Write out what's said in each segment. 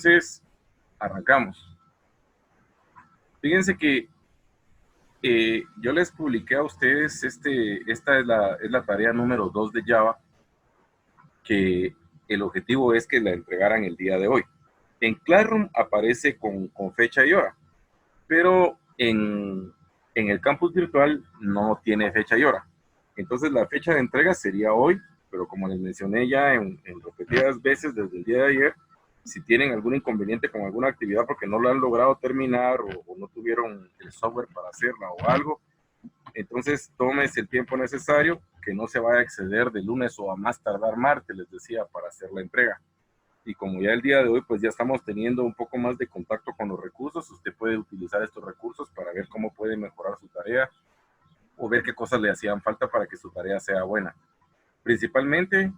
Entonces, arrancamos. Fíjense que yo les publiqué a ustedes, esta es la tarea número 2 de Java, que el objetivo es que la entregaran el día de hoy. En Classroom aparece con fecha y hora, pero en el campus virtual no tiene fecha y hora. Entonces la fecha de entrega sería hoy, pero como les mencioné ya en repetidas veces desde el día de ayer, si tienen algún inconveniente con alguna actividad porque no lo han logrado terminar o no tuvieron el software para hacerla o algo, entonces tómese el tiempo necesario, que no se vaya a exceder de lunes o a más tardar martes, les decía, para hacer la entrega. Y como ya el día de hoy, pues ya estamos teniendo un poco más de contacto con los recursos, usted puede utilizar estos recursos para ver cómo puede mejorar su tarea o ver qué cosas le hacían falta para que su tarea sea buena. Principalmente,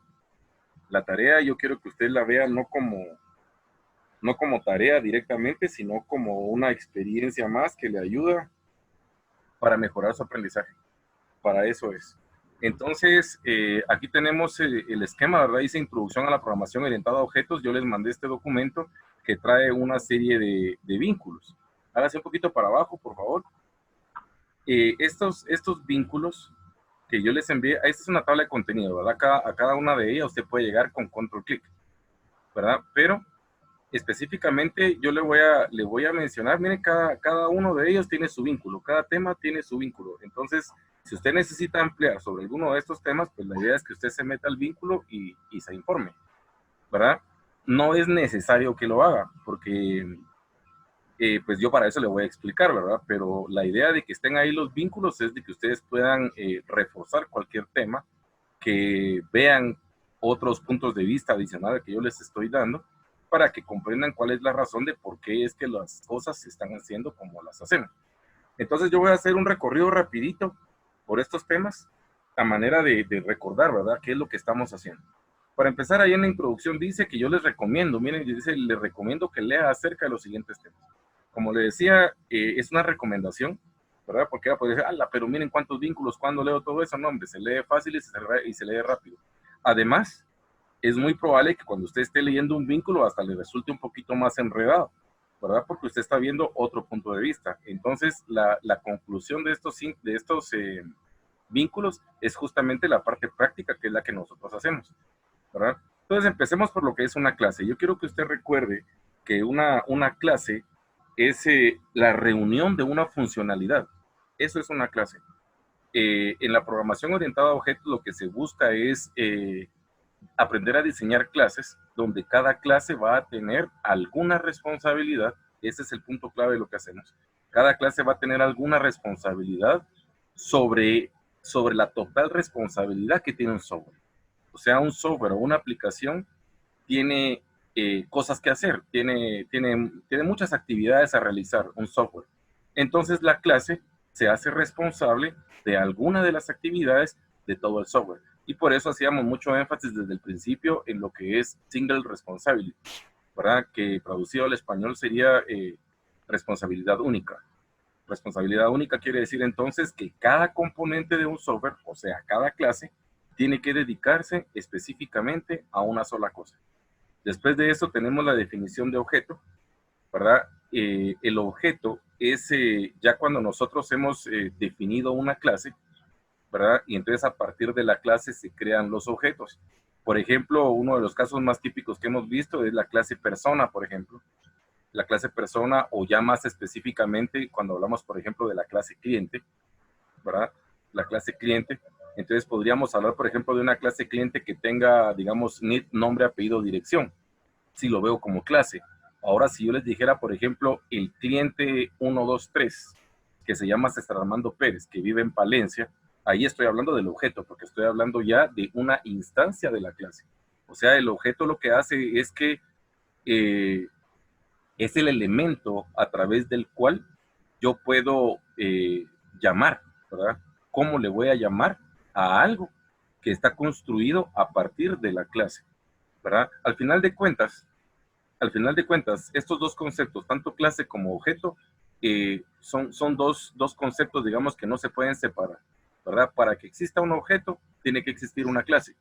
la tarea yo quiero que usted la vea no como tarea directamente, sino como una experiencia más que le ayuda para mejorar su aprendizaje. Para eso es. Entonces, aquí tenemos el esquema, ¿verdad? Dice introducción a la programación orientada a objetos. Yo les mandé este documento que trae una serie de vínculos. Hágase un poquito para abajo, por favor. Estos vínculos que yo les envié, esta es una tabla de contenido, ¿verdad? A cada una de ellas usted puede llegar con control clic, ¿verdad? Pero específicamente yo le voy a mencionar, miren, cada uno de ellos tiene su vínculo, cada tema tiene su vínculo. Entonces, si usted necesita ampliar sobre alguno de estos temas, pues la idea es que usted se meta al vínculo y se informe, ¿verdad? No es necesario que lo haga, porque pues yo para eso le voy a explicar, ¿verdad? Pero la idea de que estén ahí los vínculos es de que ustedes puedan reforzar cualquier tema, que vean otros puntos de vista adicionales que yo les estoy dando, para que comprendan cuál es la razón de por qué es que las cosas se están haciendo como las hacemos. Entonces yo voy a hacer un recorrido rapidito por estos temas, a manera de recordar, ¿verdad?, qué es lo que estamos haciendo. Para empezar, ahí en la introducción dice que yo les recomiendo, miren, dice, les recomiendo que lea acerca de los siguientes temas. Como le decía, es una recomendación, ¿verdad? Porque ella puede decir, ala, pero miren cuántos vínculos, cuando leo todo eso, no, hombre, se lee fácil y se lee rápido. Además, es muy probable que cuando usted esté leyendo un vínculo hasta le resulte un poquito más enredado, ¿verdad? Porque usted está viendo otro punto de vista. Entonces, la conclusión de estos vínculos es justamente la parte práctica, que es la que nosotros hacemos, ¿verdad? Entonces, empecemos por lo que es una clase. Yo quiero que usted recuerde que una clase es la reunión de una funcionalidad. Eso es una clase. En la programación orientada a objetos lo que se busca es aprender a diseñar clases donde cada clase va a tener alguna responsabilidad. Ese es el punto clave de lo que hacemos. Cada clase va a tener alguna responsabilidad sobre la total responsabilidad que tiene un software. O sea, un software o una aplicación tiene cosas que hacer, tiene muchas actividades a realizar, un software. Entonces la clase se hace responsable de alguna de las actividades de todo el software. Y por eso hacíamos mucho énfasis desde el principio en lo que es single responsibility, ¿verdad? Que traducido al español sería responsabilidad única. Responsabilidad única quiere decir entonces que cada componente de un software, o sea, cada clase, tiene que dedicarse específicamente a una sola cosa. Después de eso tenemos la definición de objeto, ¿verdad? El objeto es ya cuando nosotros hemos definido una clase, ¿verdad? Y entonces a partir de la clase se crean los objetos. Por ejemplo, uno de los casos más típicos que hemos visto es la clase persona, por ejemplo. La clase persona, o ya más específicamente cuando hablamos, por ejemplo, de la clase cliente, ¿verdad? La clase cliente. Entonces podríamos hablar, por ejemplo, de una clase cliente que tenga, digamos, nombre, apellido, dirección, si lo veo como clase. Ahora, si yo les dijera, por ejemplo, el cliente 123, que se llama César Armando Pérez, que vive en Palencia, ahí estoy hablando del objeto, porque estoy hablando ya de una instancia de la clase. O sea, el objeto lo que hace es que es el elemento a través del cual yo puedo llamar, ¿verdad? ¿Cómo le voy a llamar a algo que está construido a partir de la clase, ¿verdad? Al final de cuentas, estos dos conceptos, tanto clase como objeto, son dos conceptos, digamos, que no se pueden separar, ¿verdad? Para que exista un objeto, tiene que existir una clase,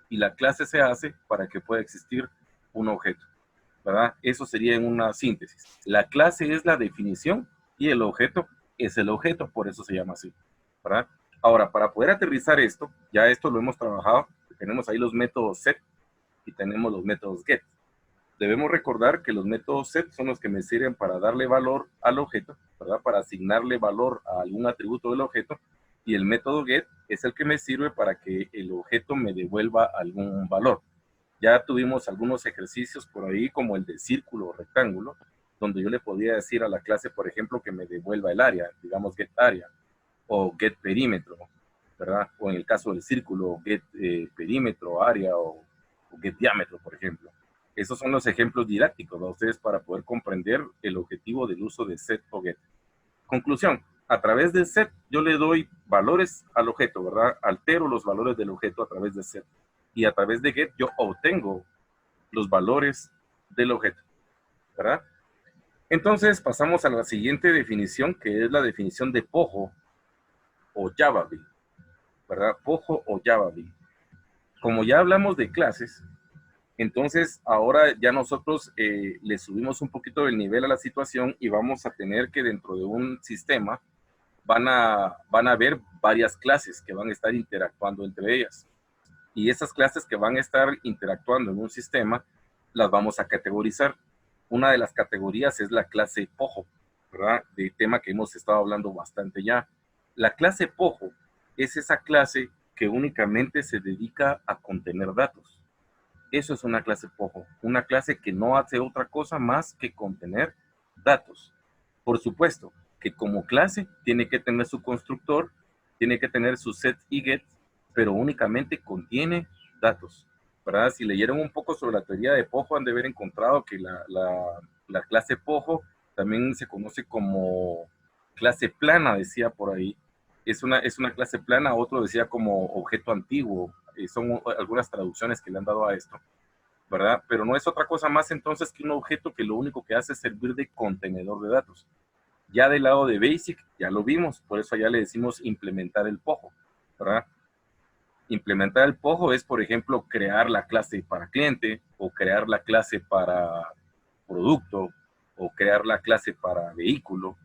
y la clase se hace para que pueda existir un objeto. ¿verdad? Eso sería en una síntesis. La clase es la definición y el objeto es el objeto, por eso se llama así, ¿verdad? Ahora, para poder aterrizar esto, ya esto lo hemos trabajado, tenemos ahí los métodos set y tenemos los métodos get. Debemos recordar que los métodos set son los que me sirven para darle valor al objeto, ¿verdad? Para asignarle valor a algún atributo del objeto, y el método get es el que me sirve para que el objeto me devuelva algún valor. Ya tuvimos algunos ejercicios por ahí, como el de círculo o rectángulo, donde yo le podía decir a la clase, por ejemplo, que me devuelva el área, digamos get área, o get perímetro, ¿verdad? O en el caso del círculo, get perímetro, área, o get diámetro, por ejemplo. Esos son los ejemplos didácticos de ustedes para poder comprender el objetivo del uso de set o get. Conclusión, a través del set yo le doy valores al objeto, ¿verdad? Altero los valores del objeto a través de set. Y a través de get yo obtengo los valores del objeto, ¿verdad? Entonces pasamos a la siguiente definición, que es la definición de POJO o Java-B, ¿verdad? POJO o Java-B. Como ya hablamos de clases, entonces ahora ya nosotros le subimos un poquito el nivel a la situación y vamos a tener que dentro de un sistema van a haber varias clases que van a estar interactuando entre ellas. Y esas clases que van a estar interactuando en un sistema las vamos a categorizar. Una de las categorías es la clase POJO, ¿verdad? De tema que hemos estado hablando bastante ya. La clase POJO es esa clase que únicamente se dedica a contener datos. Eso es una clase POJO, una clase que no hace otra cosa más que contener datos. Por supuesto que como clase tiene que tener su constructor, tiene que tener su set y get, pero únicamente contiene datos, ¿verdad? Si leyeron un poco sobre la teoría de POJO, han de haber encontrado que la clase POJO también se conoce como clase plana, decía por ahí. Es una clase plana, otro decía como objeto antiguo. Son algunas traducciones que le han dado a esto, ¿verdad? Pero no es otra cosa más entonces que un objeto que lo único que hace es servir de contenedor de datos. Ya del lado de Basic, ya lo vimos, por eso ya le decimos implementar el POJO, ¿verdad? Implementar el POJO es, por ejemplo, crear la clase para cliente, o crear la clase para producto, o crear la clase para vehículo,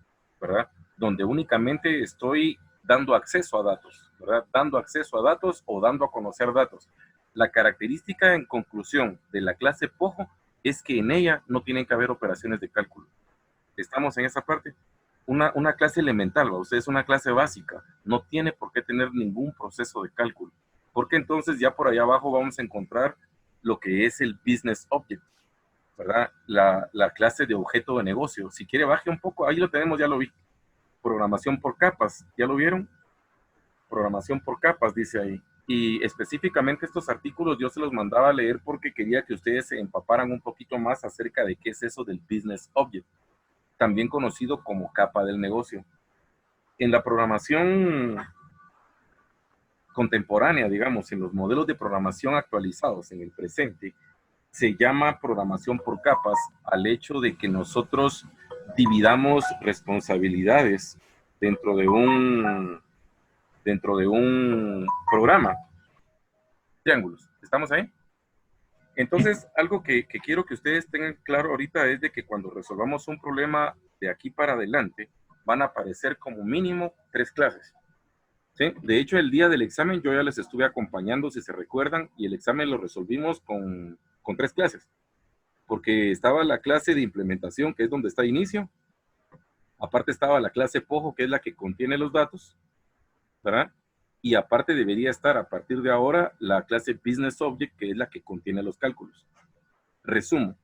¿verdad? Donde únicamente estoy dando acceso a datos, ¿verdad? Dando acceso a datos o dando a conocer datos. La característica en conclusión de la clase POJO es que en ella no tienen que haber operaciones de cálculo. Estamos en esa parte. Una clase elemental, ¿va? Usted es una clase básica, no tiene por qué tener ningún proceso de cálculo, porque entonces ya por allá abajo vamos a encontrar lo que es el business object, ¿verdad? La clase de objeto de negocio. Si quiere baje un poco, ahí lo tenemos, ya lo vi. Programación por capas, ¿ya lo vieron? Programación por capas, dice ahí. Y específicamente estos artículos yo se los mandaba a leer porque quería que ustedes se empaparan un poquito más acerca de qué es eso del business object, también conocido como capa del negocio. En la programación contemporánea, digamos, en los modelos de programación actualizados en el presente, se llama programación por capas al hecho de que nosotros dividamos responsabilidades dentro de un programa. Triángulos. ¿Estamos ahí? Entonces, algo que quiero que ustedes tengan claro ahorita es de que cuando resolvamos un problema de aquí para adelante, van a aparecer como mínimo 3 clases. ¿Sí? De hecho, el día del examen yo ya les estuve acompañando, si se recuerdan, y el examen lo resolvimos con 3 clases, porque estaba la clase de implementación, que es donde está inicio, aparte estaba la clase POJO, que es la que contiene los datos, ¿verdad? Y aparte debería estar a partir de ahora la clase Business Object, que es la que contiene los cálculos. Resumo,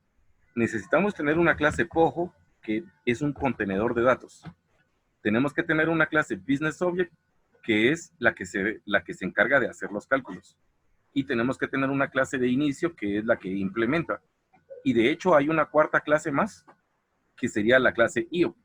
necesitamos tener una clase POJO, que es un contenedor de datos. Tenemos que tener una clase Business Object, que es la que se encarga de hacer los cálculos. Y tenemos que tener una clase de inicio, que es la que implementa. Y de hecho hay una cuarta clase más, que sería la clase IO,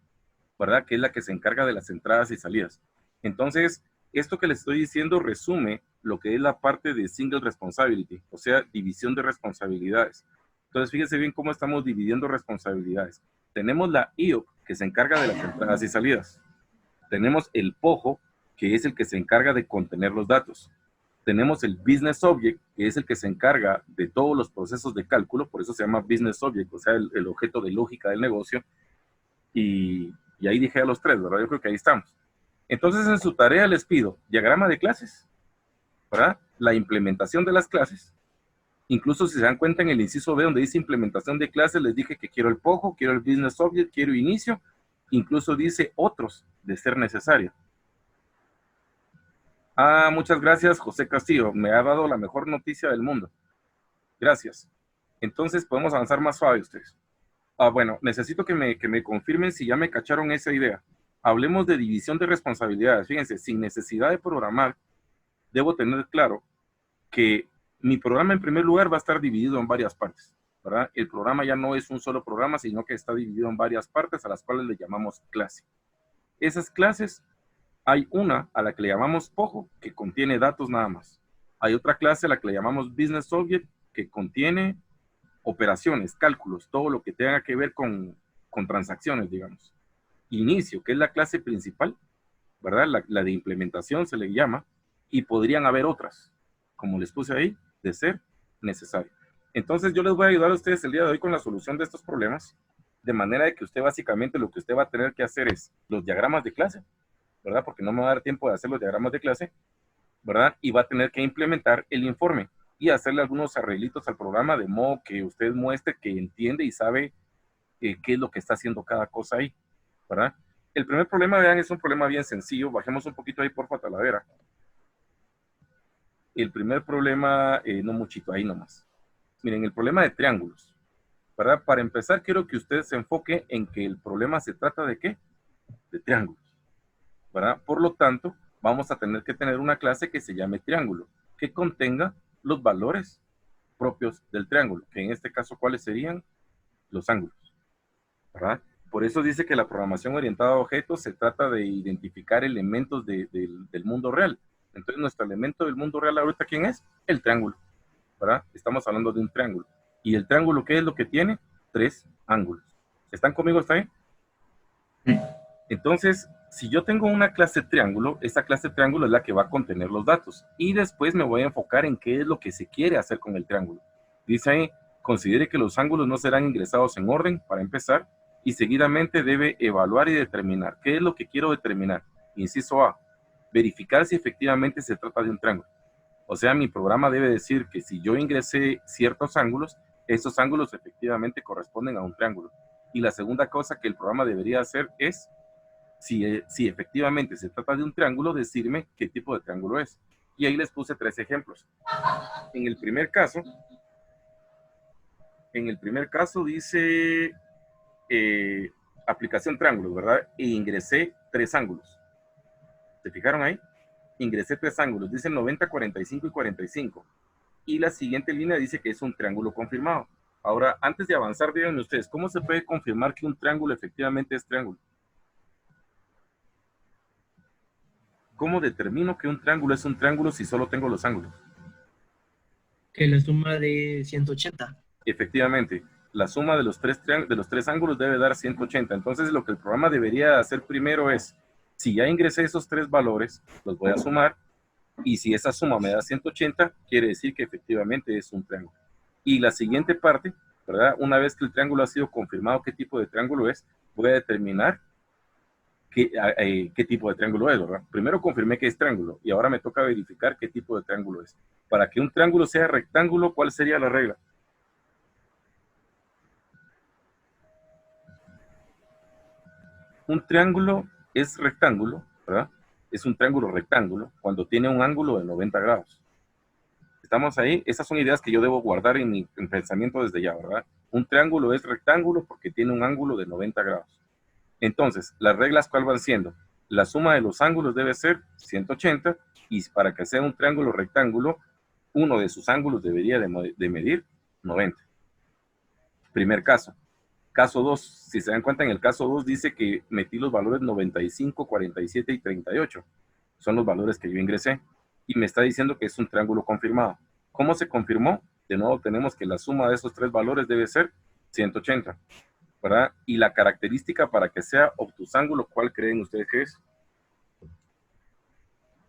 ¿verdad? Que es la que se encarga de las entradas y salidas. Entonces, esto que les estoy diciendo resume lo que es la parte de single responsibility, o sea, división de responsabilidades. Entonces, fíjense bien cómo estamos dividiendo responsabilidades. Tenemos la IO, que se encarga de las entradas y salidas. Tenemos el POJO, que es el que se encarga de contener los datos. tenemos el Business Object, que es el que se encarga de todos los procesos de cálculo, por eso se llama Business Object, o sea, el objeto de lógica del negocio, y ahí dije a los tres, ¿verdad? Yo creo que ahí estamos. Entonces, en su tarea les pido diagrama de clases, ¿verdad? La implementación de las clases. Incluso si se dan cuenta en el inciso B donde dice implementación de clases, les dije que quiero el POJO, quiero el Business Object, quiero inicio, incluso dice otros, de ser necesario. Ah, muchas gracias, José Castillo. Me ha dado la mejor noticia del mundo. Gracias. Entonces podemos avanzar más suave ustedes. Bueno, necesito que me confirmen si ya me cacharon esa idea. Hablemos de división de responsabilidades. Fíjense, sin necesidad de programar, debo tener claro que mi programa en primer lugar va a estar dividido en varias partes, ¿verdad? El programa ya no es un solo programa, sino que está dividido en varias partes a las cuales le llamamos clase. Esas clases, hay una a la que le llamamos POJO, que contiene datos nada más. Hay otra clase a la que le llamamos Business Object, que contiene operaciones, cálculos, todo lo que tenga que ver con transacciones, digamos. Inicio, que es la clase principal, ¿verdad? La de implementación se le llama, y podrían haber otras, como les puse ahí, de ser necesario. Entonces yo les voy a ayudar a ustedes el día de hoy con la solución de estos problemas, de manera de que usted básicamente lo que usted va a tener que hacer es los diagramas de clase, ¿verdad? Porque no me va a dar tiempo de hacer los diagramas de clase, ¿verdad? Y va a tener que implementar el informe y hacerle algunos arreglitos al programa de modo que usted muestre que entiende y sabe qué es lo que está haciendo cada cosa ahí, ¿verdad? El primer problema, vean, es un problema bien sencillo. Bajemos un poquito ahí, porfa, Talavera. El primer problema, no muchito, ahí nomás. Miren, el problema de triángulos, ¿verdad? Para empezar, quiero que usted se enfoque en que el problema se trata de ¿qué? De triángulos, ¿verdad? Por lo tanto, vamos a tener que tener una clase que se llame triángulo, que contenga los valores propios del triángulo, que en este caso, ¿cuáles serían? Los ángulos, ¿verdad? Por eso dice que la programación orientada a objetos se trata de identificar elementos del mundo real. Entonces, nuestro elemento del mundo real ahorita, ¿quién es? El triángulo, ¿verdad? Estamos hablando de un triángulo. ¿Y el triángulo qué es lo que tiene? 3 ángulos. ¿Están conmigo hasta ahí? Sí. Entonces, si yo tengo una clase triángulo, esta clase triángulo es la que va a contener los datos. Y después me voy a enfocar en qué es lo que se quiere hacer con el triángulo. Dice ahí, considere que los ángulos no serán ingresados en orden, para empezar, y seguidamente debe evaluar y determinar. ¿Qué es lo que quiero determinar? Inciso A, verificar si efectivamente se trata de un triángulo. O sea, mi programa debe decir que si yo ingresé ciertos ángulos, esos ángulos efectivamente corresponden a un triángulo. Y la segunda cosa que el programa debería hacer es, si efectivamente se trata de un triángulo, decirme qué tipo de triángulo es. Y ahí les puse 3 ejemplos. En el primer caso dice aplicación triángulos, ¿verdad? E ingresé 3 ángulos. ¿Se fijaron ahí? Ingresé 3 ángulos, dice 90, 45 y 45. Y la siguiente línea dice que es un triángulo confirmado. Ahora, antes de avanzar, díganme ustedes, ¿cómo se puede confirmar que un triángulo efectivamente es triángulo? ¿Cómo determino que un triángulo es un triángulo si solo tengo los ángulos? Que la suma de 180. Efectivamente, la suma de los tres ángulos debe dar 180. Entonces, lo que el programa debería hacer primero es, si ya ingresé esos 3 valores, los voy a sumar, y si esa suma me da 180, quiere decir que efectivamente es un triángulo. Y la siguiente parte, ¿verdad? Una vez que el triángulo ha sido confirmado qué tipo de triángulo es, voy a determinar qué tipo de triángulo es, ¿verdad? Primero confirmé que es triángulo y ahora me toca verificar qué tipo de triángulo es. Para que un triángulo sea rectángulo, ¿cuál sería la regla? Un triángulo es rectángulo, ¿verdad? Es un triángulo rectángulo cuando tiene un ángulo de 90 grados. ¿Estamos ahí? Esas son ideas que yo debo guardar en mi pensamiento desde ya, ¿verdad? Un triángulo es rectángulo porque tiene un ángulo de 90 grados. Entonces, las reglas, ¿cuál van siendo? La suma de los ángulos debe ser 180 y para que sea un triángulo rectángulo, uno de sus ángulos debería de medir 90. Primer caso. Caso 2, si se dan cuenta, en el caso 2 dice que metí los valores 95, 47 y 38. Son los valores que yo ingresé. Y me está diciendo que es un triángulo confirmado. ¿Cómo se confirmó? De nuevo tenemos que la suma de esos 3 valores debe ser 180, ¿verdad? Y la característica para que sea obtusángulo, ¿cuál creen ustedes que es?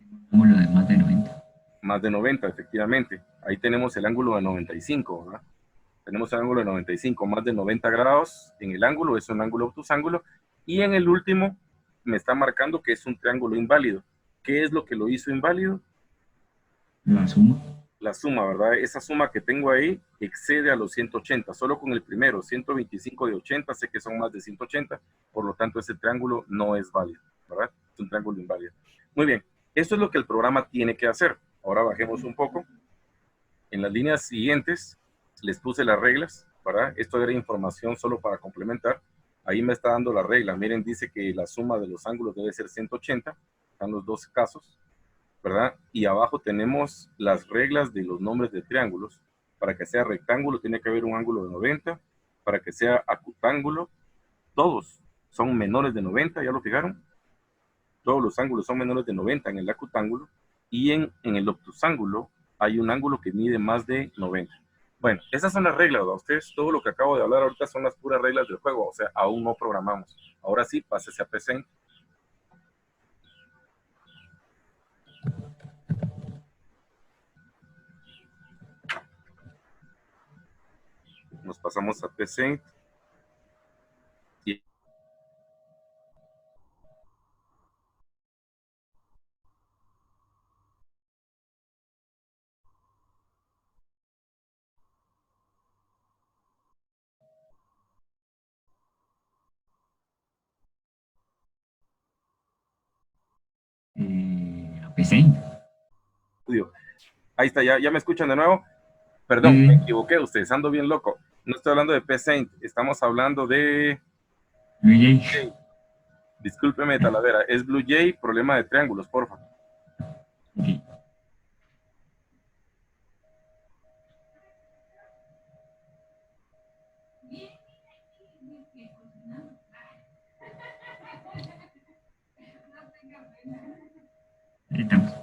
Un ángulo de más de 90. Más de 90, efectivamente. Ahí tenemos el ángulo de 95, ¿verdad? Tenemos el ángulo de 95, más de 90 grados en el ángulo, es un ángulo obtusángulo. Y en el último me está marcando que es un triángulo inválido. ¿Qué es lo que lo hizo inválido? La suma. La suma, ¿verdad? Esa suma que tengo ahí excede a los 180, solo con el primero, 125 de 80, sé que son más de 180, por lo tanto ese triángulo no es válido, ¿verdad? Es un triángulo inválido. Muy bien, esto es lo que el programa tiene que hacer. Ahora bajemos un poco. En las líneas siguientes les puse las reglas, ¿verdad? Esto era información solo para complementar. Ahí me está dando la regla. Miren, dice que la suma de los ángulos debe ser 180, están los dos casos, ¿verdad? Y abajo tenemos las reglas de los nombres de triángulos. Para que sea rectángulo tiene que haber un ángulo de 90, para que sea acutángulo, todos son menores de 90, ¿ya lo fijaron? Todos los ángulos son menores de 90 en el acutángulo, y en el obtusángulo hay un ángulo que mide más de 90. Bueno, esas son las reglas, ¿verdad? Ustedes, todo lo que acabo de hablar ahorita son las puras reglas del juego, o sea, aún no programamos. Ahora sí, pásese a PC. Nos pasamos a PC. Y A PC. ahí está, ya me escuchan de nuevo. Perdón, me equivoqué, ustedes, ando bien loco. No estoy hablando de P-Saint, estamos hablando de... Blue Jay. Discúlpeme, Talavera, es Blue Jay, problema de triángulos, porfa. Okay. Ahí estamos.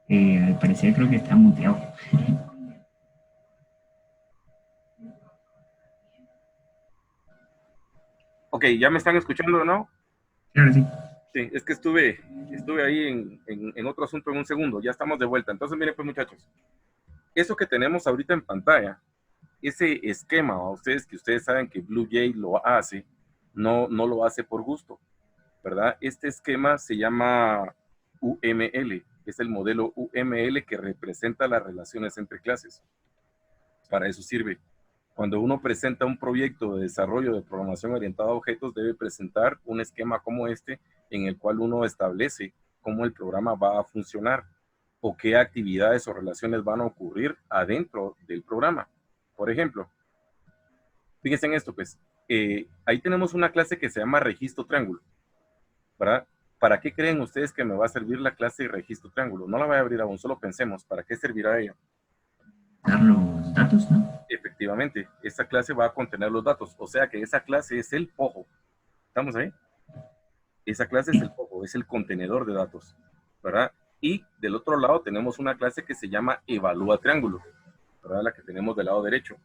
Al parecer creo que está muteado. Ok, ¿ya me están escuchando de nuevo? Claro, sí. Sí, es que estuve ahí en otro asunto en un segundo, ya estamos de vuelta. Entonces, miren pues muchachos, eso que tenemos ahorita en pantalla, ese esquema, ustedes saben que Blue Jay lo hace, no lo hace por gusto, ¿verdad? Este esquema se llama UML, es el modelo UML que representa las relaciones entre clases. Para eso sirve. Cuando uno presenta un proyecto de desarrollo de programación orientada a objetos, debe presentar un esquema como este, en el cual uno establece cómo el programa va a funcionar o qué actividades o relaciones van a ocurrir adentro del programa. Por ejemplo, fíjense en esto, pues, ahí tenemos una clase que se llama registro triángulo, ¿verdad? ¿Para qué creen ustedes que me va a servir la clase de registro triángulo? No la voy a abrir aún, solo pensemos, ¿para qué servirá ella? Dar los datos, ¿no? Efectivamente, esta clase va a contener los datos, o sea que esa clase es el POJO. ¿Estamos ahí? Esa clase es el POJO, es el contenedor de datos, ¿verdad? Y del otro lado tenemos una clase que se llama evalúa triángulo, ¿verdad? La que tenemos del lado derecho.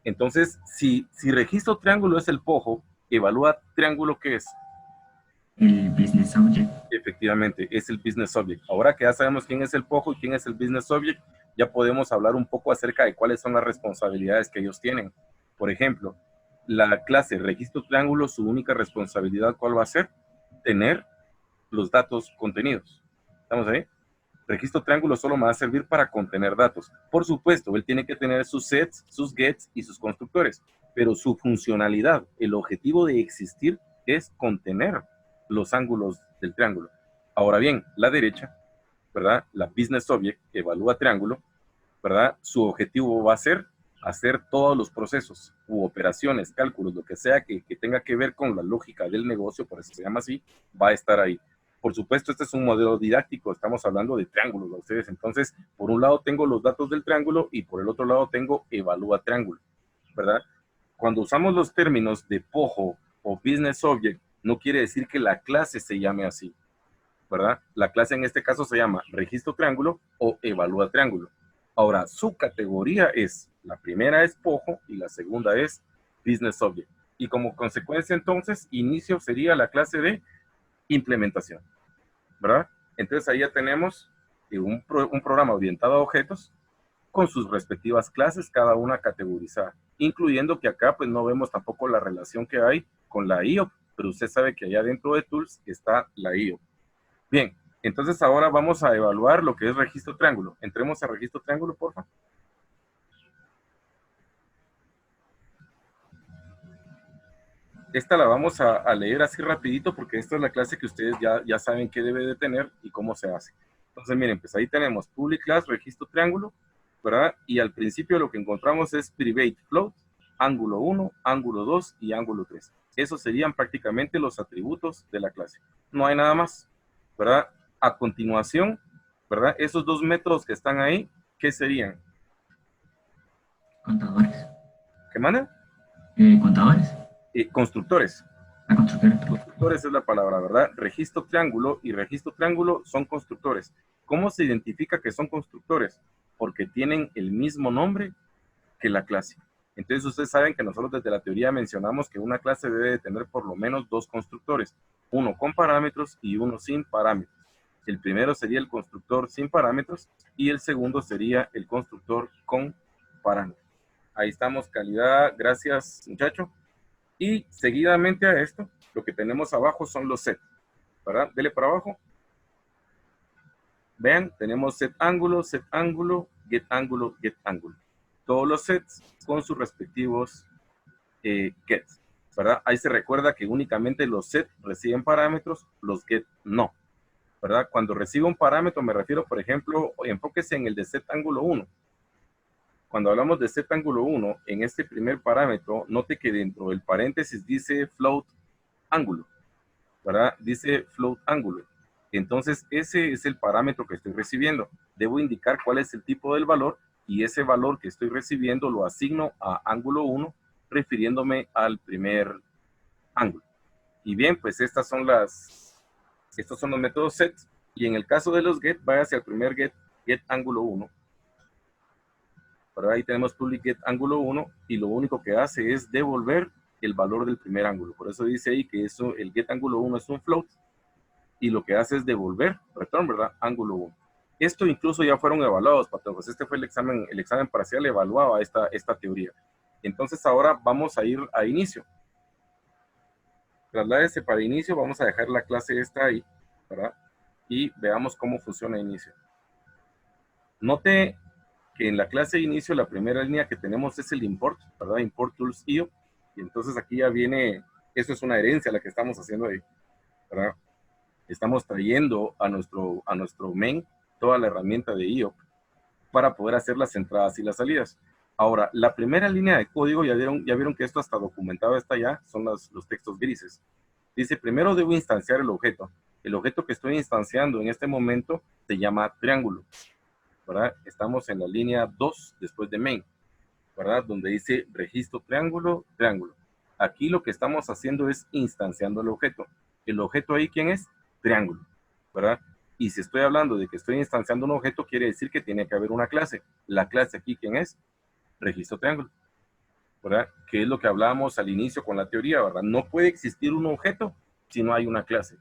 Entonces, si registro triángulo es el POJO, evalúa triángulo, ¿qué es? El Business Object. Efectivamente, es el Business Object. Ahora que ya sabemos quién es el POJO y quién es el Business Object, ya podemos hablar un poco acerca de cuáles son las responsabilidades que ellos tienen. Por ejemplo, la clase registro triángulo, su única responsabilidad, ¿cuál va a ser? Tener los datos contenidos. ¿Estamos ahí? Registro triángulo solo me va a servir para contener datos. Por supuesto, él tiene que tener sus sets, sus gets y sus constructores, pero su funcionalidad, el objetivo de existir es contener los ángulos del triángulo. Ahora bien, la derecha, ¿verdad? La Business Object que evalúa triángulo, ¿verdad? Su objetivo va a ser hacer todos los procesos u operaciones, cálculos, lo que sea que tenga que ver con la lógica del negocio, por eso se llama así, va a estar ahí. Por supuesto, este es un modelo didáctico, estamos hablando de triángulos, ¿a ustedes? Entonces, por un lado tengo los datos del triángulo y por el otro lado tengo evalúa triángulo, ¿verdad? Cuando usamos los términos de POJO o Business Object, no quiere decir que la clase se llame así, ¿verdad? La clase en este caso se llama registro triángulo o evalúa triángulo. Ahora, su categoría es, la primera es POJO y la segunda es Business Object. Y como consecuencia, entonces, inicio sería la clase de implementación, ¿verdad? Entonces, ahí ya tenemos un programa orientado a objetos con sus respectivas clases, cada una categorizada, incluyendo que acá pues no vemos tampoco la relación que hay con la IO, pero usted sabe que allá dentro de Tools está la IO. Bien, entonces ahora vamos a evaluar lo que es registro triángulo. Entremos a registro triángulo, por favor. Esta la vamos a leer así rapidito porque esta es la clase que ustedes ya saben qué debe de tener y cómo se hace. Entonces miren, pues ahí tenemos public class, registro triángulo, ¿verdad? Y al principio lo que encontramos es private float, ángulo 1, ángulo 2 y ángulo 3. Esos serían prácticamente los atributos de la clase. No hay nada más, ¿verdad? A continuación, ¿verdad? Esos dos métodos que están ahí, ¿qué serían? Contadores. ¿Qué mandan? Contadores. Constructores. La constructora. Constructores es la palabra, ¿verdad? Registro triángulo y registro triángulo son constructores. ¿Cómo se identifica que son constructores? Porque tienen el mismo nombre que la clase. Entonces ustedes saben que nosotros desde la teoría mencionamos que una clase debe de tener por lo menos dos constructores, uno con parámetros y uno sin parámetros. El primero sería el constructor sin parámetros y el segundo sería el constructor con parámetros. Ahí estamos, calidad, gracias muchacho. Y seguidamente a esto, lo que tenemos abajo son los sets, ¿verdad? Dele para abajo. Vean, tenemos set ángulo, get ángulo, get ángulo. Todos los sets con sus respectivos gets, ¿verdad? Ahí se recuerda que únicamente los sets reciben parámetros, los get no, ¿verdad? Cuando recibo un parámetro me refiero, por ejemplo, enfóquese en el de set ángulo 1. Cuando hablamos de set ángulo 1, en este primer parámetro, note que dentro del paréntesis dice float ángulo, ¿verdad? Dice float ángulo. Entonces, ese es el parámetro que estoy recibiendo. Debo indicar cuál es el tipo del valor y ese valor que estoy recibiendo lo asigno a ángulo 1, refiriéndome al primer ángulo. Y bien, pues estos son los métodos set. Y en el caso de los get, vaya hacia el primer get ángulo 1. Pero ahí tenemos public get ángulo 1 y lo único que hace es devolver el valor del primer ángulo. Por eso dice ahí que eso, el get ángulo 1 es un float y lo que hace es devolver, return, ¿verdad? Ángulo 1. Esto incluso ya fueron evaluados, patojos. Este fue el examen parcial evaluaba esta teoría. Entonces ahora vamos a ir a inicio. Trasládese para inicio, vamos a dejar la clase esta ahí, ¿verdad? Y veamos cómo funciona inicio. Note que en la clase de inicio la primera línea que tenemos es el import, ¿verdad? Import tools IO. Y entonces aquí ya viene, eso es una herencia la que estamos haciendo ahí, ¿verdad? Estamos trayendo a nuestro main toda la herramienta de IO para poder hacer las entradas y las salidas. Ahora, la primera línea de código, ya vieron que esto hasta documentado está ya, son los textos grises. Dice, primero debo instanciar el objeto. El objeto que estoy instanciando en este momento se llama triángulo, ¿verdad? Estamos en la línea 2 después de main, ¿verdad? Donde dice registro triángulo, triángulo. Aquí lo que estamos haciendo es instanciando el objeto. ¿El objeto ahí quién es? Triángulo, ¿verdad? Y si estoy hablando de que estoy instanciando un objeto, quiere decir que tiene que haber una clase. La clase aquí, ¿quién es? Registro triángulo, ¿verdad? Que es lo que hablábamos al inicio con la teoría, ¿verdad? No puede existir un objeto si no hay una clase.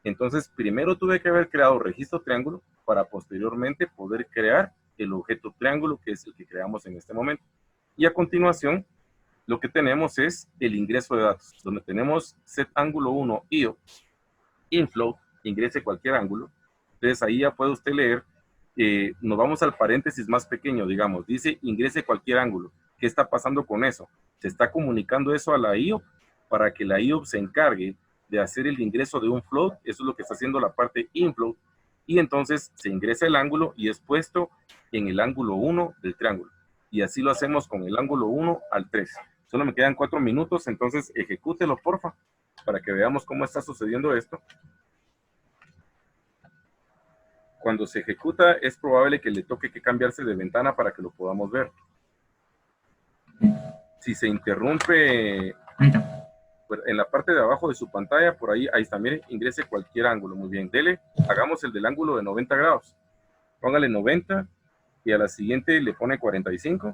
Entonces, primero tuve que haber creado registro triángulo para posteriormente poder crear el objeto triángulo, que es el que creamos en este momento. Y a continuación, lo que tenemos es el ingreso de datos, donde tenemos set ángulo 1 IO, infloat, ingrese cualquier ángulo. Entonces ahí ya puede usted leer, nos vamos al paréntesis más pequeño, digamos, dice ingrese cualquier ángulo. ¿Qué está pasando con eso? Se está comunicando eso a la IO para que la IO se encargue de hacer el ingreso de un float. Eso es lo que está haciendo la parte infloat. Y entonces se ingresa el ángulo y es puesto en el ángulo 1 del triángulo. Y así lo hacemos con el ángulo 1 al 3. Solo me quedan 4 minutos, entonces ejecútelo, porfa, para que veamos cómo está sucediendo esto. Cuando se ejecuta, es probable que le toque que cambiarse de ventana para que lo podamos ver. Si se interrumpe en la parte de abajo de su pantalla, por ahí está, mire, ingrese cualquier ángulo. Muy bien, dele, hagamos el del ángulo de 90 grados. Póngale 90 y a la siguiente le pone 45.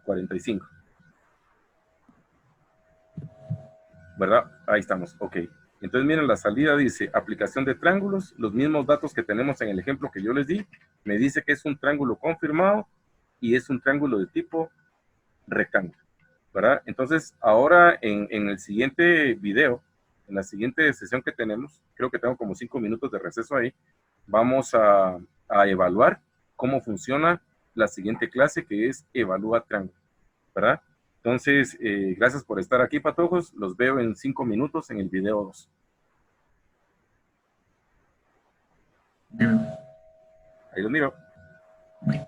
45. ¿Verdad? Ahí estamos, ok. Entonces miren, la salida dice aplicación de triángulos, los mismos datos que tenemos en el ejemplo que yo les di, me dice que es un triángulo confirmado y es un triángulo de tipo rectángulo, ¿verdad? Entonces ahora en el siguiente video, en la siguiente sesión que tenemos, creo que tengo como 5 minutos de receso ahí, vamos a evaluar cómo funciona la siguiente clase, que es evalúa triángulo, ¿verdad? Entonces, gracias por estar aquí, patojos. Los veo en 5 minutos en el video 2. Debe. Ahí los miro. Bye.